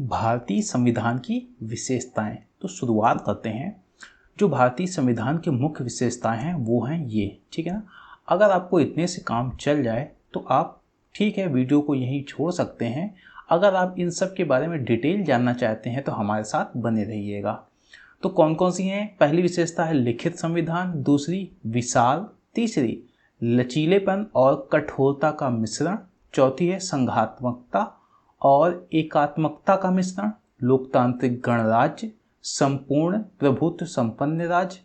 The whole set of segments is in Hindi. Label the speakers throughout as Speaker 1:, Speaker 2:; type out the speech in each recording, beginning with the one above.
Speaker 1: भारतीय संविधान की विशेषताएं। तो शुरुआत करते हैं। जो भारतीय संविधान की मुख्य विशेषताएं हैं वो हैं ये, ठीक है ना। अगर आपको इतने से काम चल जाए तो आप ठीक है वीडियो को यहीं छोड़ सकते हैं। अगर आप इन सब के बारे में डिटेल जानना चाहते हैं तो हमारे साथ बने रहिएगा। तो कौन कौन सी हैं? पहली विशेषता है लिखित संविधान, दूसरी विशाल, तीसरी लचीलेपन और कठोरता का मिश्रण, चौथी है संघात्मकता और एकात्मकता का मिश्रण, लोकतांत्रिक गणराज्य, संपूर्ण प्रभुत्व संपन्न राज्य,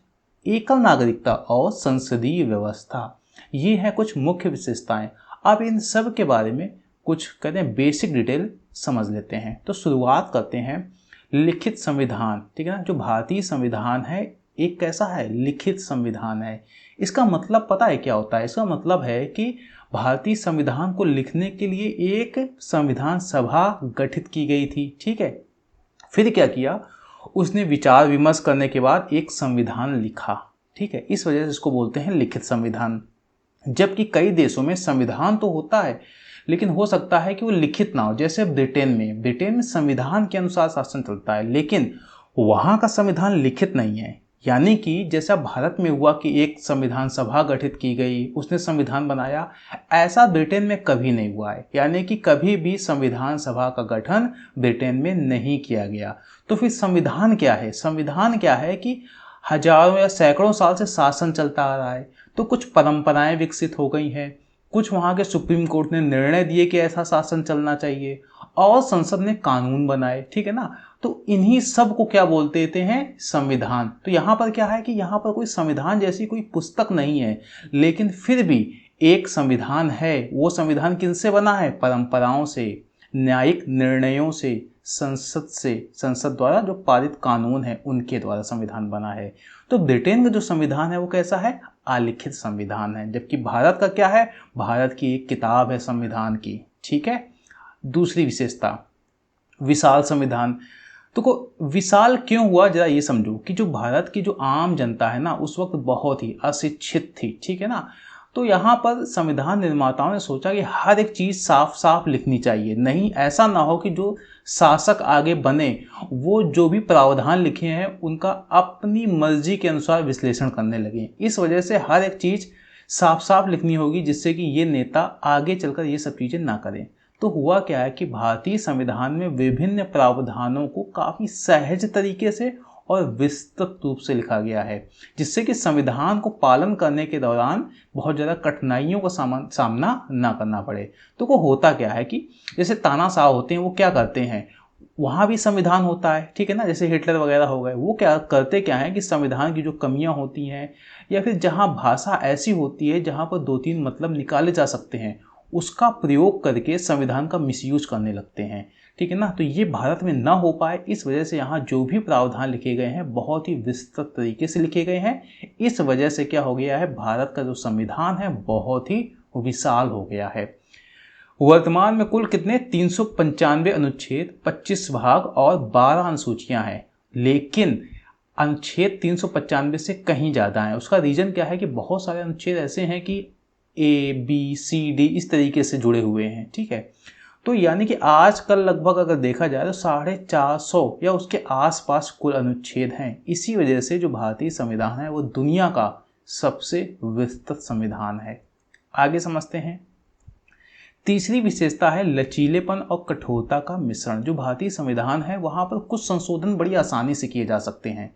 Speaker 1: एकल नागरिकता और संसदीय व्यवस्था। ये हैं कुछ मुख्य विशेषताएं। अब इन सब के बारे में कुछ कहते हैं बेसिक डिटेल समझ लेते हैं। तो शुरुआत करते हैं लिखित संविधान, ठीक है ना। जो भारतीय संविधान है एक कैसा है? लिखित संविधान है। इसका मतलब पता है क्या होता है? इसका मतलब है कि भारतीय संविधान को लिखने के लिए एक संविधान सभा गठित की गई थी, ठीक है। फिर क्या किया? उसने विचार विमर्श करने के बाद एक संविधान लिखा, ठीक है। इस वजह से इसको बोलते हैं लिखित संविधान। जबकि कई देशों में संविधान तो होता है लेकिन हो सकता है कि वो लिखित ना हो। जैसे ब्रिटेन में संविधान के अनुसार शासन चलता है लेकिन वहाँ का संविधान लिखित नहीं है। यानी कि जैसा भारत में हुआ कि एक संविधान सभा गठित की गई, उसने संविधान बनाया, ऐसा ब्रिटेन में कभी नहीं हुआ है। यानी कि कभी भी संविधान सभा का गठन ब्रिटेन में नहीं किया गया। तो फिर संविधान क्या है? संविधान क्या है कि हजारों या सैकड़ों साल से शासन चलता आ रहा है। तो कुछ परंपराएं विकसित हो गई हैं, कुछ वहाँ के सुप्रीम कोर्ट ने निर्णय दिए कि ऐसा शासन चलना चाहिए और संसद ने कानून बनाए, ठीक है ना। तो इन्हीं सब को क्या बोल देते हैं? संविधान। तो यहाँ पर क्या है कि यहाँ पर कोई संविधान जैसी कोई पुस्तक नहीं है लेकिन फिर भी एक संविधान है। वो संविधान किनसे बना है? परंपराओं से, न्यायिक निर्णयों से, संसद द्वारा जो पारित कानून है उनके द्वारा संविधान बना है। तो ब्रिटेन का जो संविधान है वो कैसा है? अलिखित संविधान है। जबकि भारत का क्या है? भारत की एक किताब है संविधान की, ठीक है। दूसरी विशेषता विशाल संविधान। तो को विशाल क्यों हुआ जरा ये समझो कि जो भारत की जो आम जनता है ना उस वक्त बहुत ही अशिक्षित थी, ठीक है ना। तो यहाँ पर संविधान निर्माताओं ने सोचा कि हर एक चीज़ साफ साफ लिखनी चाहिए, नहीं ऐसा ना हो कि जो शासक आगे बने वो जो भी प्रावधान लिखे हैं उनका अपनी मर्जी के अनुसार विश्लेषण करने लगे। इस वजह से हर एक चीज़ साफ साफ लिखनी होगी जिससे कि ये नेता आगे चलकर ये सब चीज़ें ना करें। तो हुआ क्या है कि भारतीय संविधान में विभिन्न प्रावधानों को काफ़ी सहज तरीके से और विस्तृत रूप से लिखा गया है जिससे कि संविधान को पालन करने के दौरान बहुत ज़्यादा कठिनाइयों का सामना ना करना पड़े। तो वो होता क्या है कि जैसे तानाशाह होते हैं वो क्या करते हैं, वहाँ भी संविधान होता है, ठीक है ना। जैसे हिटलर वगैरह हो गए, वो क्या करते क्या है कि संविधान की जो कमियां होती हैं या फिर जहाँ भाषा ऐसी होती है जहाँ पर दो तीन मतलब निकाले जा सकते हैं उसका प्रयोग करके संविधान का मिसयूज करने लगते हैं, ठीक है ना। तो ये भारत में ना हो पाए इस वजह से यहाँ जो भी प्रावधान लिखे गए हैं बहुत ही विस्तृत तरीके से लिखे गए हैं। इस वजह से क्या हो गया है, भारत का जो संविधान है बहुत ही विशाल हो गया है। वर्तमान में कुल कितने 395 अनुच्छेद, 25 भाग और 12 अनुसूचियां हैं। लेकिन अनुच्छेद 395 से कहीं ज़्यादा है। उसका रीज़न क्या है कि बहुत सारे अनुच्छेद ऐसे हैं कि ABCD इस तरीके से जुड़े हुए हैं, ठीक है। तो यानी कि आजकल लगभग अगर देखा जाए तो 450 या उसके आसपास कुल अनुच्छेद हैं। इसी वजह से जो भारतीय संविधान है वो दुनिया का सबसे विस्तृत संविधान है। आगे समझते हैं। तीसरी विशेषता है लचीलेपन और कठोरता का मिश्रण। जो भारतीय संविधान है वहाँ पर कुछ संशोधन बड़ी आसानी से किए जा सकते हैं,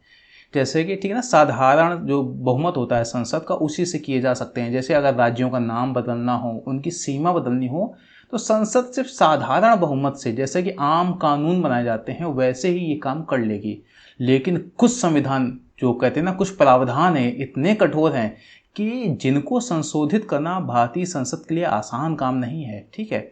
Speaker 1: जैसे कि ठीक है ना साधारण जो बहुमत होता है संसद का उसी से किए जा सकते हैं। जैसे अगर राज्यों का नाम बदलना हो, उनकी सीमा बदलनी हो तो संसद सिर्फ साधारण बहुमत से जैसे कि आम कानून बनाए जाते हैं वैसे ही ये काम कर लेगी। लेकिन कुछ संविधान जो कहते हैं ना कुछ प्रावधान है इतने कठोर हैं कि जिनको संशोधित करना भारतीय संसद के लिए आसान काम नहीं है, ठीक है।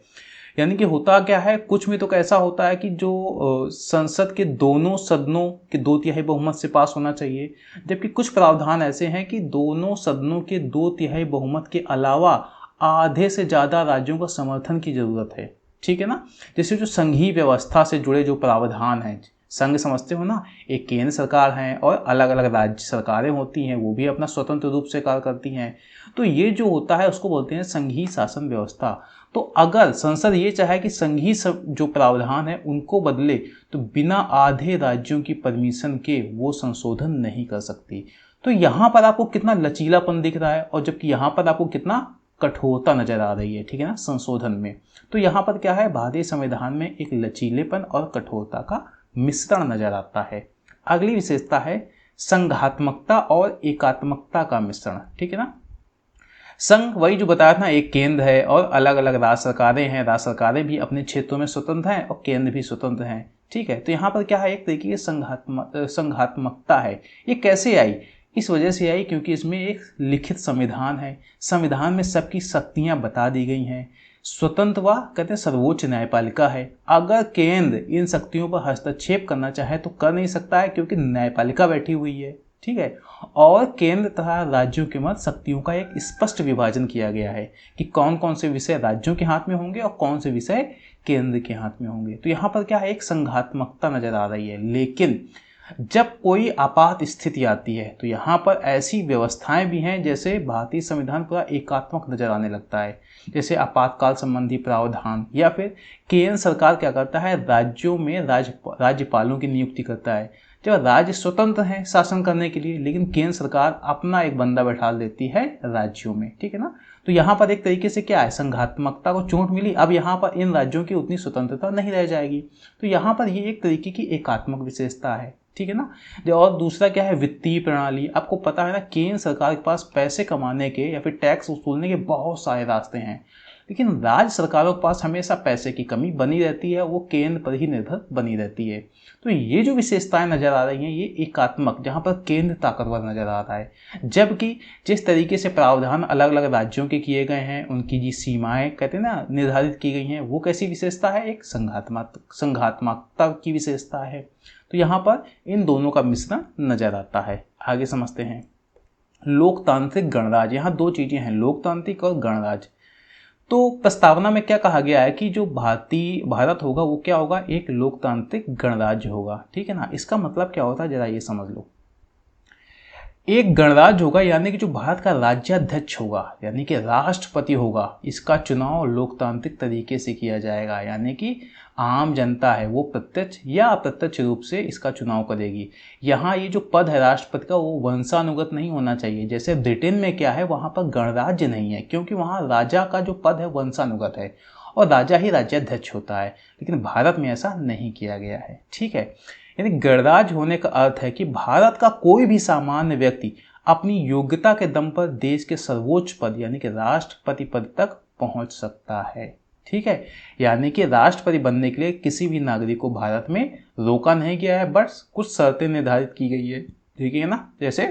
Speaker 1: यानी कि होता क्या है, कुछ में तो कैसा होता है कि जो संसद के दोनों सदनों के 2/3 बहुमत से पास होना चाहिए, जबकि कुछ प्रावधान ऐसे हैं कि दोनों सदनों के 2/3 बहुमत के अलावा आधे से ज़्यादा राज्यों का समर्थन की ज़रूरत है, ठीक है ना। जैसे जो संघीय व्यवस्था से जुड़े जो प्रावधान हैं, संघ समझते हो ना, एक केंद्र सरकार है और अलग अलग राज्य सरकारें होती हैं, वो भी अपना स्वतंत्र रूप से कार्य करती हैं। तो ये जो होता है उसको बोलते हैं संघीय शासन व्यवस्था। तो अगर संसद ये चाहे कि संघीय जो प्रावधान है उनको बदले तो बिना आधे राज्यों की परमिशन के वो संशोधन नहीं कर सकती। तो यहाँ पर आपको कितना लचीलापन दिख रहा है और जबकि यहाँ पर आपको कितना कठोरता नजर आ रही है, ठीक है ना, संशोधन में। तो यहाँ पर क्या है, भारतीय संविधान में एक लचीलेपन और कठोरता का मिश्रण नजर आता है। अगली विशेषता है संघात्मकता और एकात्मकता का मिश्रण, ठीक है ना। संघ वही जो बताया था, एक केंद्र है और अलग अलग राज्य सरकारें हैं। राज्य सरकारें भी अपने क्षेत्रों में स्वतंत्र हैं और केंद्र भी स्वतंत्र हैं, ठीक है। तो यहाँ पर क्या है, एक तरीके की संघात्मकता है। ये कैसे आई? इस वजह से आई क्योंकि इसमें एक लिखित संविधान है। संविधान में सबकी शक्तियां बता दी गई हैं। स्वतंत्र व कहते हैं सर्वोच्च न्यायपालिका है। अगर केंद्र इन शक्तियों पर हस्तक्षेप करना चाहे तो कर नहीं सकता है क्योंकि न्यायपालिका बैठी हुई है, ठीक है। और केंद्र तथा राज्यों के मध्य शक्तियों का एक स्पष्ट विभाजन किया गया है कि कौन कौन से विषय राज्यों के हाथ में होंगे और कौन से विषय केंद्र के हाथ में होंगे। तो यहाँ पर क्या है, एक संघात्मकता नजर आ रही है। लेकिन जब कोई आपात स्थिति आती है तो यहाँ पर ऐसी व्यवस्थाएं भी हैं, जैसे भारतीय संविधान पूरा एकात्मक नजर आने लगता है। जैसे आपातकाल संबंधी प्रावधान, या फिर केंद्र सरकार क्या करता है, राज्यों में राज्यपालों की नियुक्ति करता है। जब राज्य स्वतंत्र हैं शासन करने के लिए, लेकिन केंद्र सरकार अपना एक बंदा बैठा देती है राज्यों में, ठीक है ना। तो यहाँ पर एक तरीके से क्या है, संघात्मकता को चोट मिली। अब यहाँ पर इन राज्यों की उतनी स्वतंत्रता नहीं रह जाएगी। तो यहाँ पर ये एक तरीके की एकात्मक विशेषता है, ठीक है ना। और दूसरा क्या है, वित्तीय प्रणाली। आपको पता है ना, केंद्र सरकार के पास पैसे कमाने के या फिर टैक्स वसूलने के बहुत सारे रास्ते हैं, लेकिन राज्य सरकारों के पास हमेशा पैसे की कमी बनी रहती है, वो केंद्र पर ही निर्भर बनी रहती है। तो ये जो विशेषताएं नजर आ रही हैं, ये एकात्मक, जहां पर केंद्र ताकतवर नजर आ रहा है, जबकि जिस तरीके से प्रावधान अलग अलग राज्यों के किए गए हैं, उनकी जी सीमाएं कहते हैं ना निर्धारित की गई हैं, वो कैसी विशेषता है, एक संघात्मकता की विशेषता है। तो यहाँ पर इन दोनों का मिश्रण नजर आता है। आगे समझते हैं लोकतांत्रिक गणराज्य। यहाँ दो चीजें हैं, लोकतांत्रिक और गणराज्य। तो प्रस्तावना में क्या कहा गया है कि जो भारत होगा वो क्या होगा, एक लोकतांत्रिक गणराज्य होगा, ठीक है ना। इसका मतलब क्या होता है, जरा ये समझ लो। एक गणराज्य होगा यानी कि जो भारत का राज्याध्यक्ष होगा यानी कि राष्ट्रपति होगा, इसका चुनाव लोकतांत्रिक तरीके से किया जाएगा, यानी कि आम जनता है वो प्रत्यक्ष या अप्रत्यक्ष रूप से इसका चुनाव करेगी। यहाँ ये जो पद है राष्ट्रपति का, वो वंशानुगत नहीं होना चाहिए। जैसे ब्रिटेन में क्या है, वहाँ पर गणराज्य नहीं है क्योंकि वहाँ राजा का जो पद है वंशानुगत है और राजा ही राज्याध्यक्ष होता है। लेकिन भारत में ऐसा नहीं किया गया है, ठीक है। यानी गणराज्य होने का अर्थ है कि भारत का कोई भी सामान्य व्यक्ति अपनी योग्यता के दम पर देश के सर्वोच्च पद यानी कि राष्ट्रपति पद तक पहुंच सकता है, ठीक है। यानी कि राष्ट्रपति बनने के लिए किसी भी नागरिक को भारत में रोका नहीं गया है, बस कुछ शर्तें निर्धारित की गई है, ठीक है ना। जैसे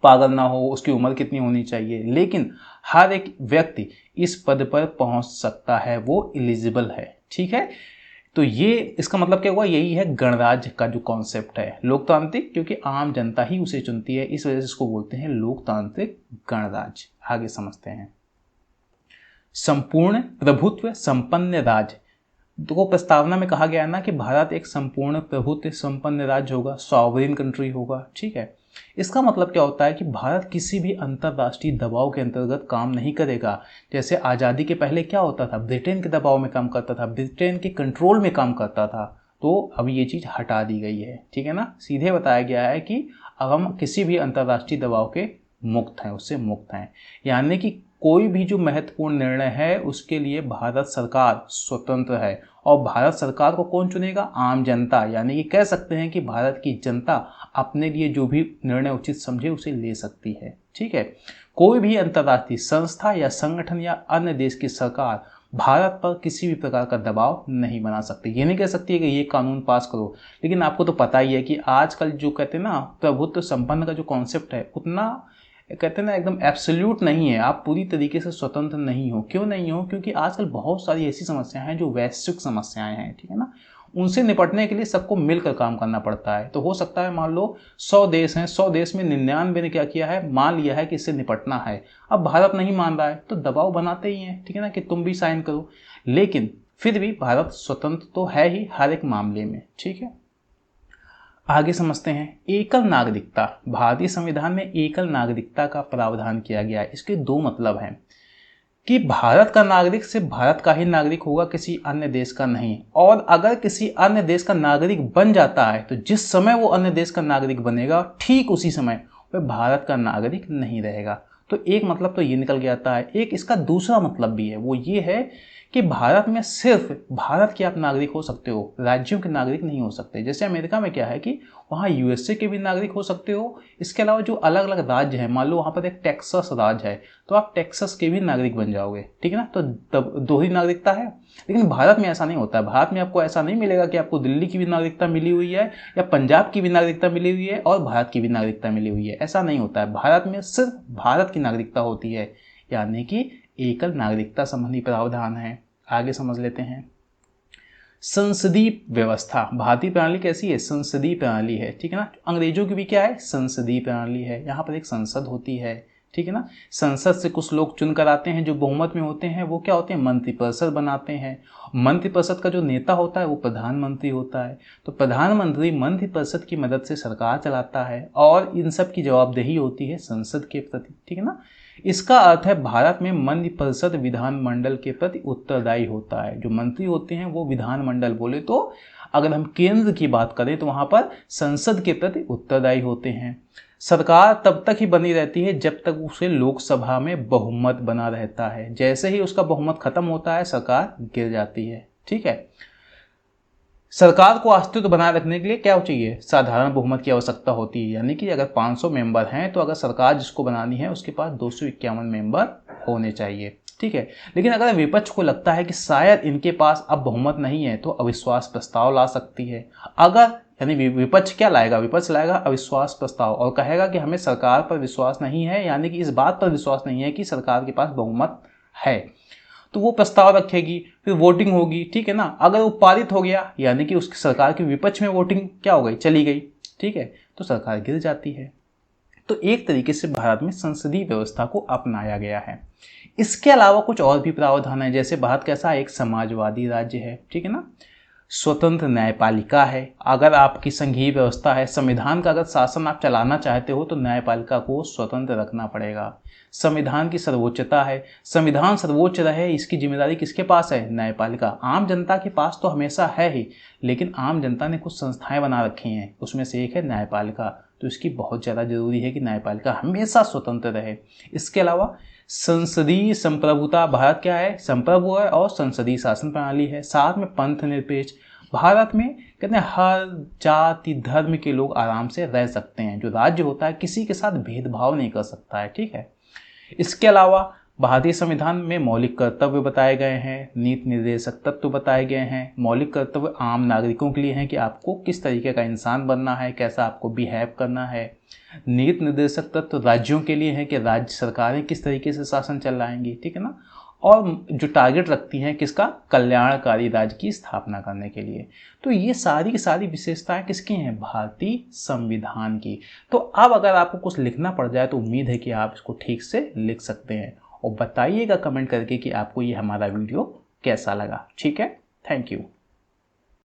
Speaker 1: पागल ना हो, उसकी उम्र कितनी होनी चाहिए, लेकिन हर एक व्यक्ति इस पद पर पहुंच सकता है, वो एलिजिबल है, ठीक है। तो ये इसका मतलब क्या हुआ, यही है गणराज्य का जो कॉन्सेप्ट है। लोकतांत्रिक क्योंकि आम जनता ही उसे चुनती है, इस वजह से इसको बोलते हैं लोकतांत्रिक गणराज्य। आगे समझते हैं संपूर्ण प्रभुत्व संपन्न राज्य। तो प्रस्तावना में कहा गया है ना कि भारत एक संपूर्ण प्रभुत्व संपन्न राज्य होगा, सॉवरेन कंट्री होगा, ठीक है। इसका मतलब क्या होता है कि भारत किसी भी अंतर्राष्ट्रीय दबाव के अंतर्गत काम नहीं करेगा। जैसे आज़ादी के पहले क्या होता था, ब्रिटेन के दबाव में काम करता था, ब्रिटेन के कंट्रोल में काम करता था। तो अब ये चीज़ हटा दी गई है, ठीक है ना। सीधे बताया गया है कि अब हम किसी भी अंतर्राष्ट्रीय दबाव के मुक्त हैं, उससे मुक्त हैं। यानी कि कोई भी जो महत्वपूर्ण निर्णय है उसके लिए भारत सरकार स्वतंत्र है। और भारत सरकार को कौन चुनेगा, आम जनता। यानी कि कह सकते हैं कि भारत की जनता अपने लिए जो भी निर्णय उचित समझे उसे ले सकती है, ठीक है। कोई भी अंतर्राष्ट्रीय संस्था या संगठन या अन्य देश की सरकार भारत पर किसी भी प्रकार का दबाव नहीं बना सकती। ये नहीं कह सकती है कि ये कानून पास करो। लेकिन आपको तो पता ही है कि आजकल जो कहते हैं ना प्रभुत्व संपन्न का जो कॉन्सेप्ट है, उतना कहते हैं ना एकदम एब्सोल्यूट नहीं है। आप पूरी तरीके से स्वतंत्र नहीं हो। क्यों नहीं हो, क्योंकि आजकल बहुत सारी ऐसी समस्याएं हैं जो वैश्विक समस्याएं हैं, ठीक है ना। उनसे निपटने के लिए सबको मिलकर काम करना पड़ता है। तो हो सकता है मान लो 100 देश हैं, 100 देश में 99 ने क्या किया है, मान लिया है कि इससे निपटना है। अब भारत नहीं मान रहा है तो दबाव बनाते ही हैं, ठीक है ना, कि तुम भी साइन करो। लेकिन फिर भी भारत स्वतंत्र तो है ही हर एक मामले में, ठीक है। आगे समझते हैं एकल नागरिकता। भारतीय संविधान में एकल नागरिकता का प्रावधान किया गया है। इसके दो मतलब हैं। कि भारत का नागरिक सिर्फ भारत का ही नागरिक होगा, किसी अन्य देश का नहीं। और अगर किसी अन्य देश का नागरिक बन जाता है तो जिस समय वो अन्य देश का नागरिक बनेगा ठीक उसी समय वह भारत का नागरिक नहीं रहेगा। तो एक मतलब तो ये निकल के आता है। एक इसका दूसरा मतलब भी है, वो ये है कि भारत में सिर्फ भारत के आप नागरिक हो सकते हो, राज्यों के नागरिक नहीं हो सकते। जैसे अमेरिका में क्या है कि वहाँ यूएसए के भी नागरिक हो सकते हो। इसके अलावा जो अलग अलग राज्य हैं, मान लो वहाँ पर एक टेक्सास राज्य है तो आप टेक्सास के भी नागरिक बन जाओगे, ठीक है ना। तो तब दो ही नागरिकता है। लेकिन भारत में ऐसा नहीं होता है। भारत में आपको ऐसा नहीं मिलेगा कि आपको दिल्ली की भी नागरिकता मिली हुई है या पंजाब की भी नागरिकता मिली हुई है और भारत की भी नागरिकता मिली हुई है, ऐसा नहीं होता है। भारत में सिर्फ भारत की नागरिकता होती है, यानी कि एकल नागरिकता संबंधी प्रावधान है। आगे समझ लेते हैं। संसदीय व्यवस्था, भारतीय प्रणाली कैसी है? संसदीय प्रणाली है, ठीक है ना। अंग्रेजों की भी क्या है? संसदीय प्रणाली है। यहाँ पर एक संसद होती है, ठीक है ना। संसद से कुछ लोग चुन कर आते हैं, जो बहुमत में होते हैं वो क्या होते हैं? मंत्रिपरिषद बनाते हैं। मंत्रिपरिषद का जो नेता होता है वो प्रधानमंत्री होता है। तो प्रधानमंत्री मंत्रिपरिषद की मदद से सरकार चलाता है और इन सब की जवाबदेही होती है संसद के प्रति, ठीक है ना। इसका अर्थ है भारत में मंत्रिपरिषद विधानमंडल के प्रति उत्तरदायी होता है। जो मंत्री होते हैं वो विधानमंडल, बोले तो अगर हम केंद्र की बात करें तो वहां पर संसद के प्रति उत्तरदायी होते हैं। सरकार तब तक ही बनी रहती है जब तक उसे लोकसभा में बहुमत बना रहता है। जैसे ही उसका बहुमत खत्म होता है सरकार गिर जाती है, ठीक है। सरकार को अस्तित्व बनाए रखने के लिए क्या चाहिए? साधारण बहुमत की आवश्यकता होती है, यानी कि अगर 500 मेंबर हैं तो अगर सरकार जिसको बनानी है उसके पास 251 मेंबर होने चाहिए, ठीक है। लेकिन अगर विपक्ष को लगता है कि शायद इनके पास अब बहुमत नहीं है तो अविश्वास प्रस्ताव ला सकती है। अगर यानी विपक्ष क्या लाएगा? विपक्ष लाएगा अविश्वास प्रस्ताव और कहेगा कि हमें सरकार पर विश्वास नहीं है, यानी कि इस बात पर विश्वास नहीं है कि सरकार के पास बहुमत है। तो वो प्रस्ताव रखेगी, फिर वोटिंग होगी, ठीक है ना। अगर वो पारित हो गया यानी कि उसकी सरकार के विपक्ष में वोटिंग क्या हो गई? चली गई, ठीक है। तो सरकार गिर जाती है। तो एक तरीके से भारत में संसदीय व्यवस्था को अपनाया गया है। इसके अलावा कुछ और भी प्रावधान है। जैसे भारत कैसा एक समाजवादी राज्य है, ठीक है ना। स्वतंत्र न्यायपालिका है। अगर आपकी संघीय व्यवस्था है, संविधान का अगर शासन आप चलाना चाहते हो तो न्यायपालिका को स्वतंत्र रखना पड़ेगा। संविधान की सर्वोच्चता है। संविधान सर्वोच्च रहे इसकी जिम्मेदारी किसके पास है? न्यायपालिका। आम जनता के पास तो हमेशा है ही, लेकिन आम जनता ने कुछ संस्थाएं बना रखी हैं, उसमें से एक है न्यायपालिका। तो इसकी बहुत ज़्यादा जरूरी है कि न्यायपालिका हमेशा स्वतंत्र रहे। इसके अलावा संसदीय संप्रभुता, भारत क्या है? संप्रभु है और संसदीय शासन प्रणाली है। साथ में पंथ निरपेक्ष। भारत में कहते हैं हर जाति धर्म के लोग आराम से रह सकते हैं। जो राज्य होता है किसी के साथ भेदभाव नहीं कर सकता है, ठीक है। इसके अलावा भारतीय संविधान में मौलिक कर्तव्य बताए गए हैं, नीति निर्देशक तत्व बताए गए हैं। मौलिक कर्तव्य आम नागरिकों के लिए हैं कि आपको किस तरीके का इंसान बनना है, कैसा आपको बिहेव करना है। नीति निर्देशक तत्व राज्यों के लिए है कि राज्य सरकारें किस तरीके से शासन चलाएंगी, ठीक है ना। और जो टारगेट रखती हैं किसका? कल्याणकारी राज्य की स्थापना करने के लिए। तो ये सारी की सारी विशेषताएं किसकी हैं? भारतीय संविधान की। तो अब अगर आपको कुछ लिखना पड़ जाए तो उम्मीद है कि आप इसको ठीक से लिख सकते हैं। और बताइएगा कमेंट करके कि आपको ये हमारा वीडियो कैसा लगा, ठीक है। Thank you.